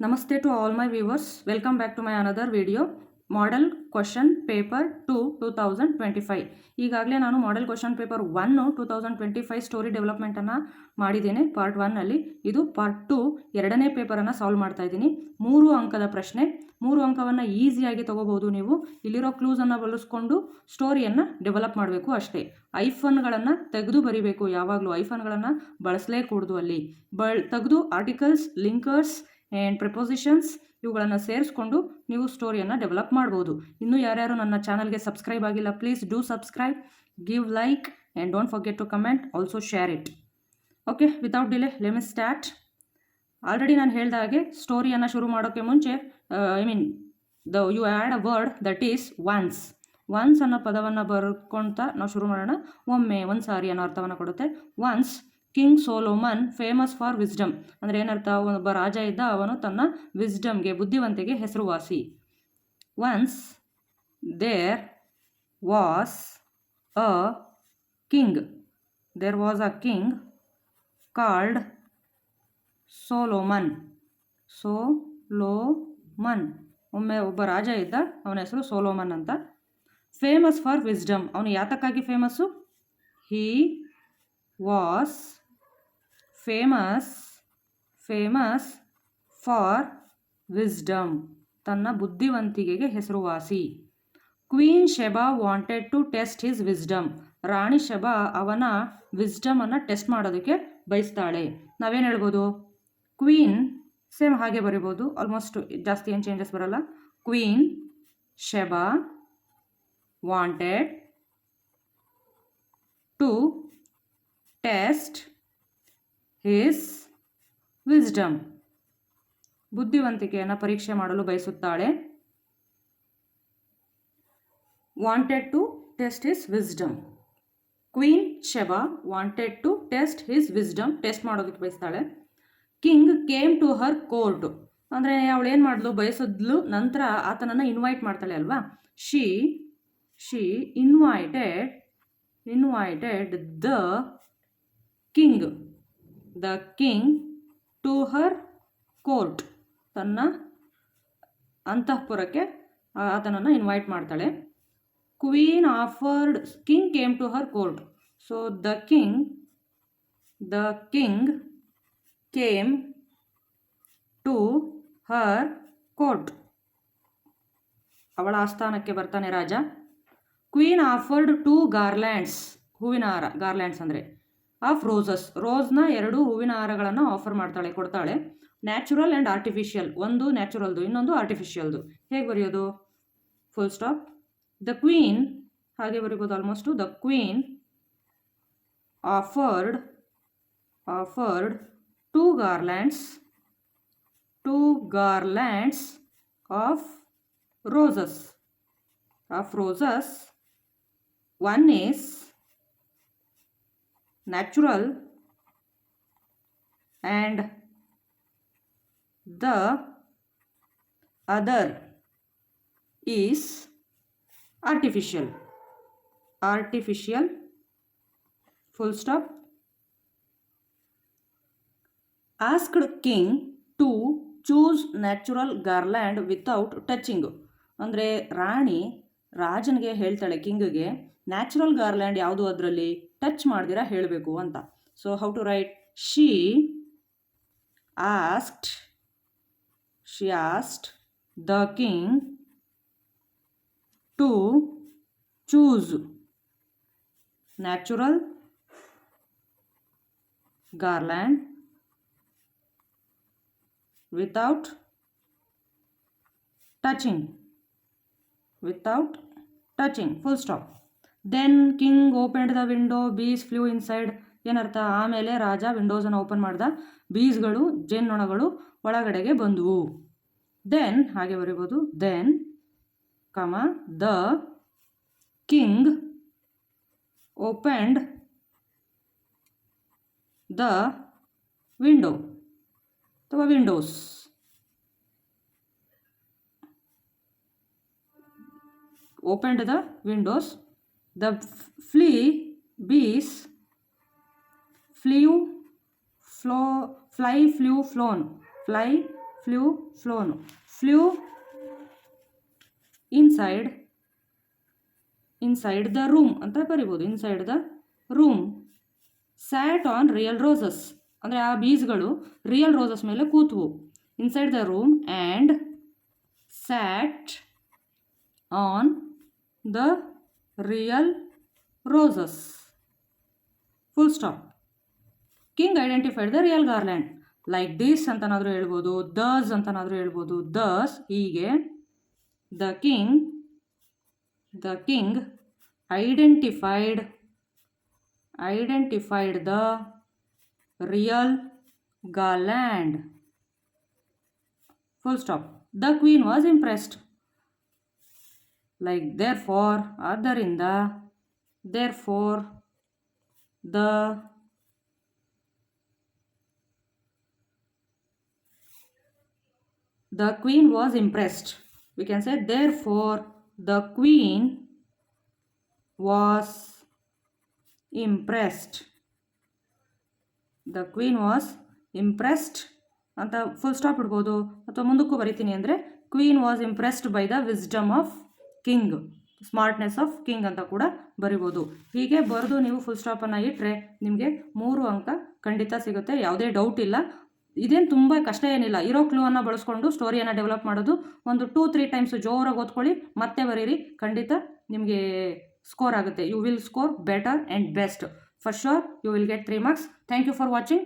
Namaste to all my viewers. Welcome back to my another video. Model question paper 2 2025. ಈಗಾಗಲೇ ನಾನು model question paper 1 2025 story development ಅನ್ನು ಮಾಡಿದ್ದೇನೆ part 1 ನಲ್ಲಿ. ಇದು part 2 ಎರಡನೇ ಪೇಪರ್ ಅನ್ನು ಸಾಲ್ವ್ ಮಾಡ್ತಾ ಇದ್ದೀನಿ. 3 ಅಂಕದ ಪ್ರಶ್ನೆ, 3 ಅಂಕವನ್ನು ಈಸಿಯಾಗಿ ತಗೋಬಹುದು. ನೀವು ಇಲ್ಲಿರೋ ಕ್ಲೂಸ್ ಅನ್ನು ಬಳಸ್ಕೊಂಡು ಸ್ಟೋರಿಯನ್ನು ಡೆವಲಪ್ ಮಾಡಬೇಕು ಅಷ್ಟೇ. ಐಫನ್ಗಳನ್ನು ತೆಗೆದು ಬರಿಬೇಕು. ಯಾವಾಗಲೂ ಐಫನ್ಗಳನ್ನು ಬಳಸಲೇಕೂಡದು. ಅಲ್ಲಿ ತೆಗೆದು ಆರ್ಟಿಕಲ್ಸ್, ಲಿಂಕರ್ಸ್ ಆ್ಯಂಡ್ ಪ್ರಿಪೋಸಿಷನ್ಸ್ ಇವುಗಳನ್ನು ಸೇರಿಸ್ಕೊಂಡು ನೀವು ಸ್ಟೋರಿಯನ್ನು ಡೆವಲಪ್ ಮಾಡ್ಬೋದು. ಇನ್ನೂ ಯಾರ್ಯಾರು ನನ್ನ ಚಾನಲ್ಗೆ ಸಬ್ಸ್ಕ್ರೈಬ್ ಆಗಿಲ್ಲ, please do subscribe, give like and don't forget to comment, also share it. Okay, without delay let me start. Already ನಾನು ಹೇಳಿದ ಹಾಗೆ ಸ್ಟೋರಿಯನ್ನು ಶುರು ಮಾಡೋಕ್ಕೆ ಮುಂಚೆ you add a word that is once. Once ಅನ್ನೋ ಪದವನ್ನು ಬರ್ಕೊಳ್ತಾ ನಾವು ಶುರು ಮಾಡೋಣ. ಒಮ್ಮೆ, ಒಂದು ಸಾರಿ ಅನ್ನೋ ಅರ್ಥವನ್ನು ಕೊಡುತ್ತೆ. Once king Solomon famous for wisdom ಅಂದರೆ ಏನರ್ಥ? ಒಬ್ಬ ರಾಜ ಇದ್ದ, ಅವನು ತನ್ನ ವಿಸ್ಡಮ್ಗೆ, ಬುದ್ಧಿವಂತಿಗೆ ಹೆಸರುವಾಸಿ. Once there was a king, there was a king called Solomon. Solomon, ಒಮ್ಮೆ ಒಬ್ಬ ರಾಜ ಇದ್ದ, ಅವನ ಹೆಸರು ಸೋಲೋಮನ್ ಅಂತ. ಫೇಮಸ್ ಫಾರ್ ವಿಸ್ಡಮ್, ಅವನು ಯಾತಕ್ಕಾಗಿ famous? He was famous for wisdom, ತನ್ನ ಬುದ್ಧಿವಂತಿಕೆಗೆ ಹೆಸರುವಾಸಿ. Queen Sheba wanted to test his wisdom, ರಾಣಿ ಶೆಬಾ ಅವನ ವಿಸ್ಡಮನ್ನು ಟೆಸ್ಟ್ ಮಾಡೋದಕ್ಕೆ ಬಯಸ್ತಾಳೆ. ನಾವೇನು ಹೇಳ್ಬೋದು? ಕ್ವೀನ್ ಸೇಮ್ ಹಾಗೆ ಬರಿಬೋದು, ಆಲ್ಮೋಸ್ಟ್ ಜಾಸ್ತಿ ಏನು ಚೇಂಜಸ್ ಬರಲ್ಲ. Queen Sheba wanted to test his wisdom, ಬುದ್ಧಿವಂತಿಕೆಯನ್ನು ಪರೀಕ್ಷೆ ಮಾಡಲು ಬಯಸುತ್ತಾಳೆ. Wanted to test his wisdom. Queen Sheba wanted to test his wisdom, test ಮಾಡೋದಕ್ಕೆ ಬಯಸ್ತಾಳೆ. King came to her court, ಅಂದರೆ ಅವಳು ಏನು ಮಾಡಿದ್ಲು? ಬಯಸಿದ್ಲು. ನಂತರ ಆತನನ್ನು ಇನ್ವೈಟ್ ಮಾಡ್ತಾಳೆ ಅಲ್ವಾ. She invited the king to her court, ತನ್ನ ಅಂತಃಪುರಕ್ಕೆ ಆತನನ್ನು ಇನ್ವೈಟ್ ಮಾಡ್ತಾಳೆ. King came to her court, so the king came to her court, ಅವಳ ಆಸ್ಥಾನಕ್ಕೆ ಬರ್ತಾನೆ ರಾಜ. ಕ್ವೀನ್ ಆಫರ್ಡ್ 2 ಗಾರ್ಲ್ಯಾಂಡ್ಸ್, ಹೂವಿನ ಹಾರ, ಗಾರ್ಲ್ಯಾಂಡ್ಸ್ ಅಂದರೆ ಆಫ್ ರೋಸಸ್, ರೋಸ್ನ 2 ಹೂವಿನ ಹಾರಗಳನ್ನು ಆಫರ್ ಮಾಡ್ತಾಳೆ, ಕೊಡ್ತಾಳೆ. ನ್ಯಾಚುರಲ್ ಆ್ಯಂಡ್ ಆರ್ಟಿಫಿಷಿಯಲ್, ಒಂದು ನ್ಯಾಚುರಲ್ದು, ಇನ್ನೊಂದು ಆರ್ಟಿಫಿಷಿಯಲ್ದು. ಹೇಗೆ ಬರೆಯೋದು? Full stop. ದ ಕ್ವೀನ್, ಹಾಗೆ ಬರೀಬೋದು almost. The queen offered 2 garlands of roses. One is natural and the other is artificial. Full stop. Asked king to choose natural garland without touching, ಅಂದರೆ ರಾಣಿ ರಾಜನಿಗೆ ಹೇಳ್ತಾಳೆ, ಕಿಂಗ್ಗೆ, natural garland ಯಾವುದು ಅದರಲ್ಲಿ touch ಮಾಡ್ದಿರ ಹೇಳಬೇಕು ಅಂತ. So how to right? She asked the king to choose natural garland without touching, full stop. Then king opened the window, bees flew inside. ಏನರ್ಥ? ಆಮೇಲೆ ರಾಜ ವಿಂಡೋಸನ್ನು ಓಪನ್ ಮಾಡ್ದ, ಬೀಸ್ಗಳು, ಜೇನ್ನೊಣಗಳು ಒಳಗಡೆಗೆ ಬಂದವು. ದೆನ್, ಹಾಗೆ ಬರೀಬೋದು, then the king opened the window ಅಥವಾ windows. Opened the windows. The bees flew, flown. Fly, flown flew inside the room ಅಂತ ಬರಿಬೋದು. Inside the room. Sat on real roses ಅಂದರೆ ಆ ಬೀಸ್ಗಳು ರಿಯಲ್ ರೋಸಸ್ ಮೇಲೆ ಕೂತ್ವು. Inside the room and sat on the real roses. Full stop. King identified the real garland. Like this ಅಂತನಾದರೂ ಹೇಳ್ಬೋದು, thus ಅಂತನಾದರೂ ಹೇಳ್ಬೋದು. ದಸ್ ಹೀಗೆ. The king identified the real garland. Full stop. The queen was impressed. Like therefore ಆದ್ದರಿಂದ, therefore the queen was impressed. We can say therefore the queen was impressed. The queen was impressed ಅಂತ full stop ಇಡ್ಬೋದು. ಅಥವಾ ಮುಂದಕ್ಕೂ ಬರಿತೀನಿ ಅಂದರೆ queen was impressed by the wisdom of king, smartness of king ಅಂತ ಕೂಡ ಬರಿಬೋದು. ಹೀಗೆ ಬರೆದು ನೀವು ಫುಲ್ ಸ್ಟಾಪನ್ನು ಇಟ್ಟರೆ ನಿಮಗೆ 3 ಅಂಕ ಖಂಡಿತ ಸಿಗುತ್ತೆ, ಯಾವುದೇ ಡೌಟ್ ಇಲ್ಲ. ಇದೇನು ತುಂಬ ಕಷ್ಟ ಏನಿಲ್ಲ. ಇರೋ ಕ್ಲೂವನ್ನು ಬಳಸ್ಕೊಂಡು ಸ್ಟೋರಿಯನ್ನು ಡೆವಲಪ್ ಮಾಡೋದು. ಒಂದು 2-3 ಟೈಮ್ಸ್ ಜೋರಾಗಿ ಓದ್ಕೊಳ್ಳಿ, ಮತ್ತೆ ಬರೀರಿ, ಖಂಡಿತ ನಿಮಗೆ ಸ್ಕೋರ್ ಆಗುತ್ತೆ. You will score better and best. For sure you will get 3 marks. Thank you for watching.